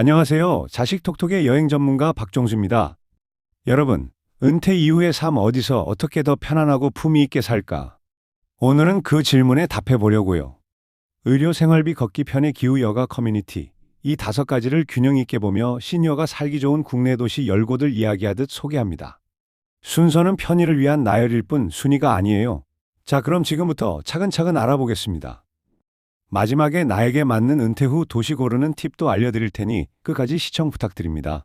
안녕하세요. 자식톡톡의 여행 전문가 박종수입니다. 여러분, 은퇴 이후의 삶 어디서 어떻게 더 편안하고 품위 있게 살까? 오늘은 그 질문에 답해 보려고요. 의료 생활비 걷기 편의 기후 여가 커뮤니티. 이 5가지를 균형 있게 보며 시니어가 살기 좋은 국내 도시 10곳을 이야기하듯 소개합니다. 순서는 편의를 위한 나열일 뿐 순위가 아니에요. 자, 그럼 지금부터 차근차근 알아보겠습니다. 마지막에 나에게 맞는 은퇴 후 도시 고르는 팁도 알려드릴 테니 끝까지 시청 부탁드립니다.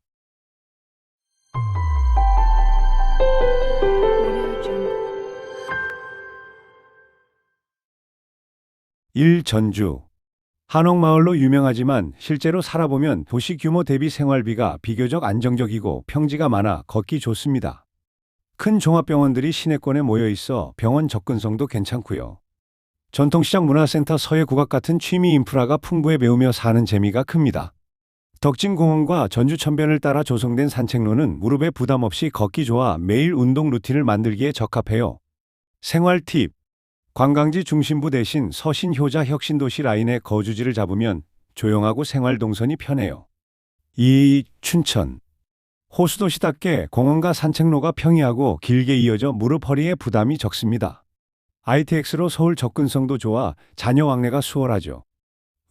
1. 전주. 한옥마을로 유명하지만 실제로 살아보면 도시 규모 대비 생활비가 비교적 안정적이고 평지가 많아 걷기 좋습니다. 큰 종합병원들이 시내권에 모여 있어 병원 접근성도 괜찮고요. 전통시장 문화센터 서해 국악 같은 취미 인프라가 풍부해 배우며 사는 재미가 큽니다. 덕진공원과 전주천변을 따라 조성된 산책로는 무릎에 부담 없이 걷기 좋아 매일 운동 루틴을 만들기에 적합해요. 생활 팁. 관광지 중심부 대신 서신 효자 혁신도시 라인의 거주지를 잡으면 조용하고 생활 동선이 편해요. 2. 춘천. 호수도시답게 공원과 산책로가 평이하고 길게 이어져 무릎 허리에 부담이 적습니다. ITX로 서울 접근성도 좋아 자녀 왕래가 수월하죠.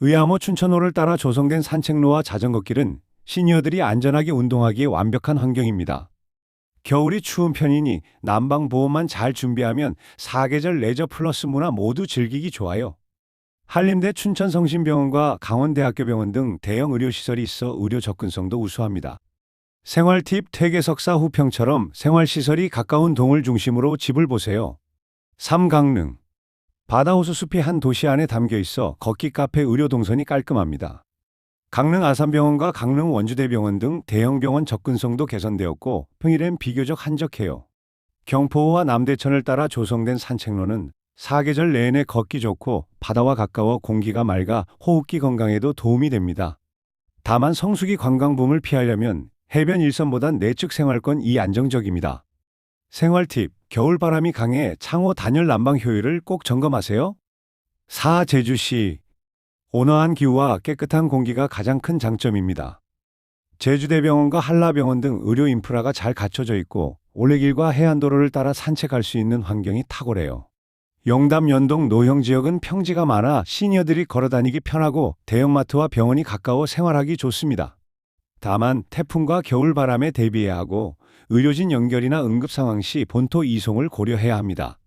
의암호 춘천호를 따라 조성된 산책로와 자전거길은 시니어들이 안전하게 운동하기에 완벽한 환경입니다. 겨울이 추운 편이니 난방 보호만 잘 준비하면 사계절 레저 플러스 문화 모두 즐기기 좋아요. 한림대 춘천성심병원과 강원대학교병원 등 대형 의료시설이 있어 의료 접근성도 우수합니다. 생활 팁. 퇴계석사 후평처럼 생활시설이 가까운 동을 중심으로 집을 보세요. 3. 강릉. 바다호수 숲이 한 도시 안에 담겨 있어 걷기 카페 의료 동선이 깔끔합니다. 강릉 아산병원과 강릉 원주대병원 등 대형 병원 접근성도 개선되었고 평일엔 비교적 한적해요. 경포호와 남대천을 따라 조성된 산책로는 사계절 내내 걷기 좋고 바다와 가까워 공기가 맑아 호흡기 건강에도 도움이 됩니다. 다만 성수기 관광붐을 피하려면 해변 일선보단 내측 생활권이 안정적입니다. 생활 팁. 겨울바람이 강해 창호 단열 난방 효율을 꼭 점검하세요. 4. 제주시. 온화한 기후와 깨끗한 공기가 가장 큰 장점입니다. 제주대병원과 한라병원 등 의료 인프라가 잘 갖춰져 있고 올레길과 해안도로를 따라 산책할 수 있는 환경이 탁월해요. 영담 연동 노형 지역은 평지가 많아 시니어들이 걸어다니기 편하고 대형마트와 병원이 가까워 생활하기 좋습니다. 다만 태풍과 겨울바람에 대비해야 하고 의료진 연결이나 응급 상황 시 본토 이송을 고려해야 합니다.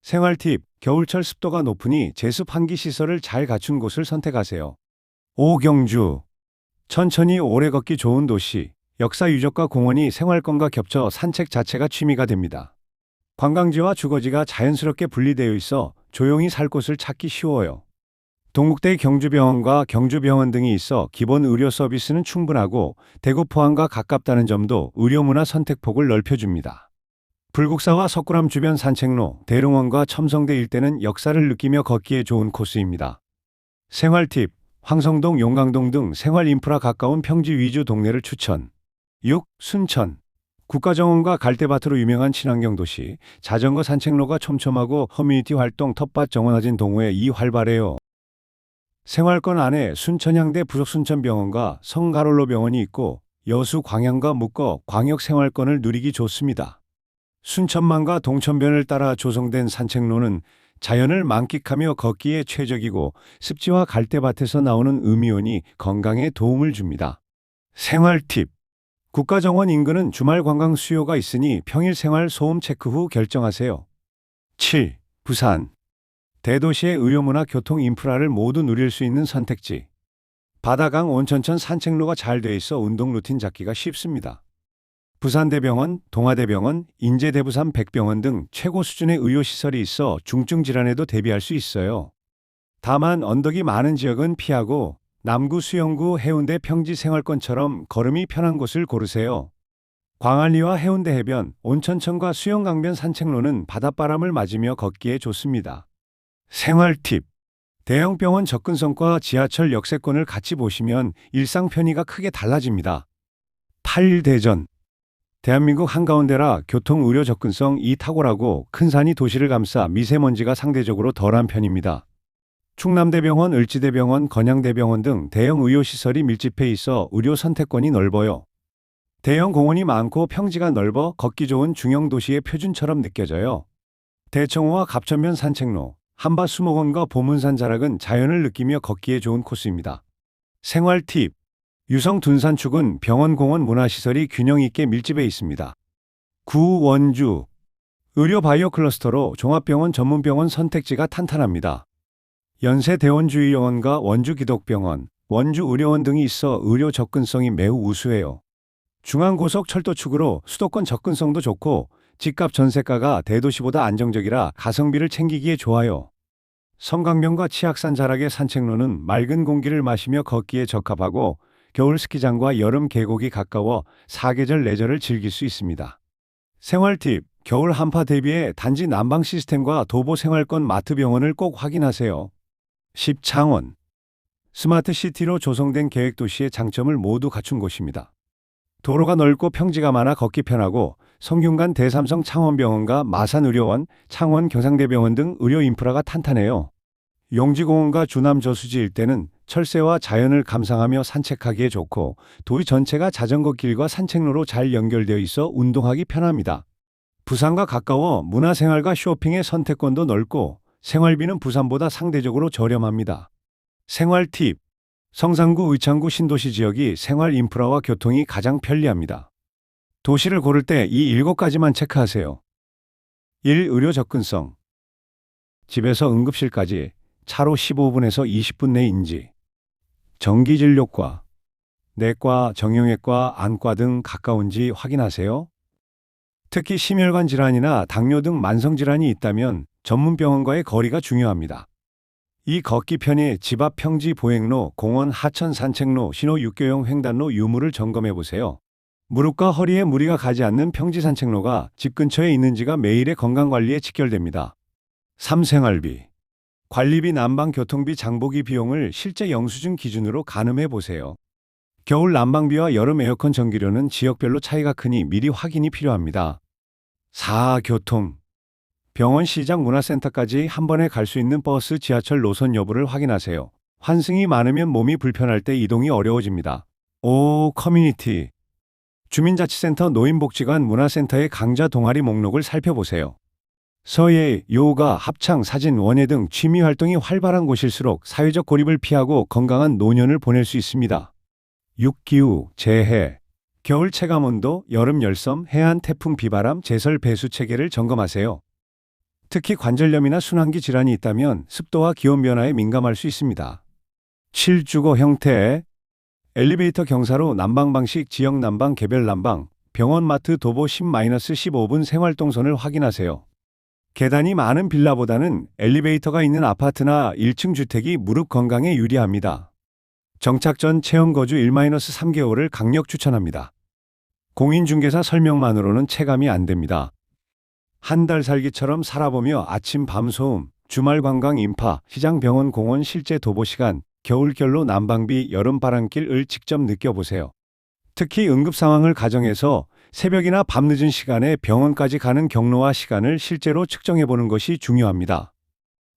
생활 팁. 겨울철 습도가 높으니 제습 환기 시설을 잘 갖춘 곳을 선택하세요. 5. 경주. 천천히 오래 걷기 좋은 도시. 역사 유적과 공원이 생활권과 겹쳐 산책 자체가 취미가 됩니다. 관광지와 주거지가 자연스럽게 분리되어 있어 조용히 살 곳을 찾기 쉬워요. 동국대 경주병원과 경주병원 등이 있어 기본 의료 서비스는 충분하고 대구 포항과 가깝다는 점도 의료문화 선택폭을 넓혀줍니다. 불국사와 석굴암 주변 산책로, 대릉원과 첨성대 일대는 역사를 느끼며 걷기에 좋은 코스입니다. 생활 팁. 황성동, 용강동 등 생활 인프라 가까운 평지 위주 동네를 추천. 6. 순천. 국가정원과 갈대밭으로 유명한 친환경 도시, 자전거 산책로가 촘촘하고 커뮤니티 활동 텃밭 정원화진 동호회 활발해요. 생활권 안에 순천향대 부석순천병원과 성가롤로 병원이 있고 여수 광양과 묶어 광역생활권을 누리기 좋습니다. 순천만과 동천변을 따라 조성된 산책로는 자연을 만끽하며 걷기에 최적이고 습지와 갈대밭에서 나오는 음이온이 건강에 도움을 줍니다. 생활 팁. 국가정원 인근은 주말 관광 수요가 있으니 평일 생활 소음 체크 후 결정하세요. 7. 부산. 대도시의 의료문화 교통 인프라를 모두 누릴 수 있는 선택지. 바다강 온천천 산책로가 잘 돼 있어 운동 루틴 잡기가 쉽습니다. 부산대병원, 동아대병원, 인제대부산 백병원 등 최고 수준의 의료시설이 있어 중증 질환에도 대비할 수 있어요. 다만 언덕이 많은 지역은 피하고 남구 수영구 해운대 평지 생활권처럼 걸음이 편한 곳을 고르세요. 광안리와 해운대 해변, 온천천과 수영강변 산책로는 바닷바람을 맞으며 걷기에 좋습니다. 생활 팁. 대형 병원 접근성과 지하철 역세권을 같이 보시면 일상 편의가 크게 달라집니다. 8. 대전. 대한민국 한가운데라 교통 의료 접근성이 탁월하고 큰 산이 도시를 감싸 미세먼지가 상대적으로 덜한 편입니다. 충남대병원, 을지대병원, 건양대병원 등 대형 의료시설이 밀집해 있어 의료 선택권이 넓어요. 대형 공원이 많고 평지가 넓어 걷기 좋은 중형 도시의 표준처럼 느껴져요. 대청호와 갑천면 산책로, 한밭 수목원과 보문산 자락은 자연을 느끼며 걷기에 좋은 코스입니다. 생활 팁. 유성 둔산축은 병원, 공원, 문화시설이 균형 있게 밀집해 있습니다. 구 원주. 의료 바이오 클러스터로 종합병원, 전문병원 선택지가 탄탄합니다. 연세 대원주의병원과 원주 기독병원, 원주 의료원 등이 있어 의료 접근성이 매우 우수해요. 중앙고속철도축으로 수도권 접근성도 좋고 집값 전세가가 대도시보다 안정적이라 가성비를 챙기기에 좋아요. 성강변과 치악산 자락의 산책로는 맑은 공기를 마시며 걷기에 적합하고 겨울 스키장과 여름 계곡이 가까워 사계절 레저를 즐길 수 있습니다. 생활 팁. 겨울 한파 대비해 단지 난방 시스템과 도보 생활권 마트병원을 꼭 확인하세요. 10. 창원. 스마트 시티로 조성된 계획도시의 장점을 모두 갖춘 곳입니다. 도로가 넓고 평지가 많아 걷기 편하고 성균관 대삼성 창원병원과 마산의료원, 창원 경상대병원 등 의료 인프라가 탄탄해요. 용지공원과 주남 저수지 일대는 철새와 자연을 감상하며 산책하기에 좋고 도시 전체가 자전거 길과 산책로로 잘 연결되어 있어 운동하기 편합니다. 부산과 가까워 문화생활과 쇼핑의 선택권도 넓고 생활비는 부산보다 상대적으로 저렴합니다. 생활 팁. 성산구, 의창구 신도시 지역이 생활 인프라와 교통이 가장 편리합니다. 도시를 고를 때 이 7가지만 체크하세요. 1. 의료 접근성. 집에서 응급실까지 차로 15분에서 20분 내인지. 정기진료과, 내과, 정형외과, 안과 등 가까운지 확인하세요. 특히 심혈관 질환이나 당뇨 등 만성질환이 있다면 전문병원과의 거리가 중요합니다. 이 걷기 편의 집 앞 평지 보행로, 공원, 하천 산책로, 신호 육교용 횡단로 유무를 점검해 보세요. 무릎과 허리에 무리가 가지 않는 평지 산책로가 집 근처에 있는지가 매일의 건강관리에 직결됩니다. 3. 생활비. 관리비, 난방, 교통비, 장보기 비용을 실제 영수증 기준으로 가늠해 보세요. 겨울 난방비와 여름 에어컨 전기료는 지역별로 차이가 크니 미리 확인이 필요합니다. 4. 교통. 병원, 시장, 문화센터까지 한 번에 갈 수 있는 버스, 지하철 노선 여부를 확인하세요. 환승이 많으면 몸이 불편할 때 이동이 어려워집니다. 5. 커뮤니티. 주민자치센터, 노인복지관, 문화센터의 강좌 동아리 목록을 살펴보세요. 서예, 요가, 합창, 사진, 원예 등 취미 활동이 활발한 곳일수록 사회적 고립을 피하고 건강한 노년을 보낼 수 있습니다. 6. 기후, 재해. 겨울 체감온도, 여름 열섬, 해안 태풍, 비바람, 제설 배수 체계를 점검하세요. 특히 관절염이나 순환기 질환이 있다면 습도와 기온 변화에 민감할 수 있습니다. 7. 주거 형태. 엘리베이터, 경사로, 난방 방식, 지역 난방, 개별 난방, 병원, 마트, 도보 10-15분 생활동선을 확인하세요. 계단이 많은 빌라보다는 엘리베이터가 있는 아파트나 1층 주택이 무릎 건강에 유리합니다. 정착 전 체험 거주 1-3개월을 강력 추천합니다. 공인중개사 설명만으로는 체감이 안 됩니다. 한 달 살기처럼 살아보며 아침 밤 소음, 주말 관광 인파, 시장, 병원, 공원 실제 도보 시간, 겨울결로 난방비, 여름 바람길을 직접 느껴보세요. 특히 응급 상황을 가정해서 새벽이나 밤늦은 시간에 병원까지 가는 경로와 시간을 실제로 측정해보는 것이 중요합니다.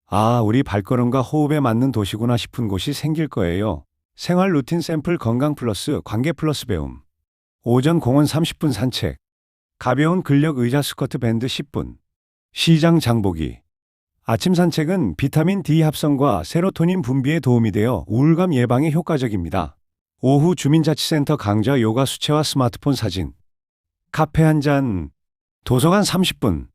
아, 우리 발걸음과 호흡에 맞는 도시구나 싶은 곳이 생길 거예요. 생활 루틴 샘플 건강 플러스 관계 플러스 배움. 오전 공원 30분 산책. 가벼운 근력 의자 스쿼트 밴드 10분. 시장 장보기. 아침 산책은 비타민 D 합성과 세로토닌 분비에 도움이 되어 우울감 예방에 효과적입니다. 오후 주민자치센터 강좌 요가 수채화 스마트폰 사진. 카페 한 잔. 도서관 30분.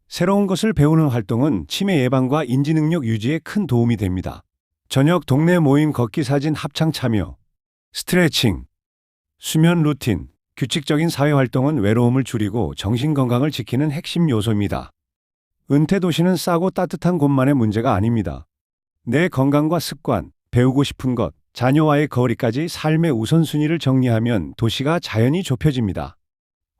새로운 것을 배우는 활동은 치매 예방과 인지 능력 유지에 큰 도움이 됩니다. 저녁 동네 모임 걷기 사진 합창 참여. 스트레칭. 수면 루틴. 규칙적인 사회활동은 외로움을 줄이고 정신건강을 지키는 핵심 요소입니다. 은퇴 도시는 싸고 따뜻한 곳만의 문제가 아닙니다. 내 건강과 습관, 배우고 싶은 것, 자녀와의 거리까지 삶의 우선순위를 정리하면 도시가 자연히 좁혀집니다.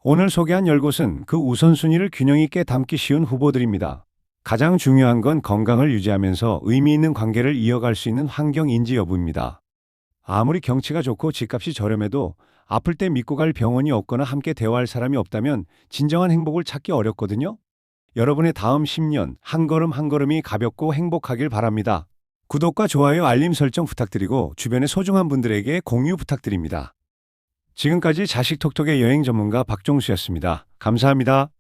오늘 소개한 10곳은 그 우선순위를 균형 있게 담기 쉬운 후보들입니다. 가장 중요한 건 건강을 유지하면서 의미 있는 관계를 이어갈 수 있는 환경 인지 여부입니다. 아무리 경치가 좋고 집값이 저렴해도 아플 때 믿고 갈 병원이 없거나 함께 대화할 사람이 없다면 진정한 행복을 찾기 어렵거든요. 여러분의 다음 10년 한 걸음 한 걸음이 가볍고 행복하길 바랍니다. 구독과 좋아요, 알림 설정 부탁드리고 주변의 소중한 분들에게 공유 부탁드립니다. 지금까지 자식톡톡의 여행 전문가 박종수였습니다. 감사합니다.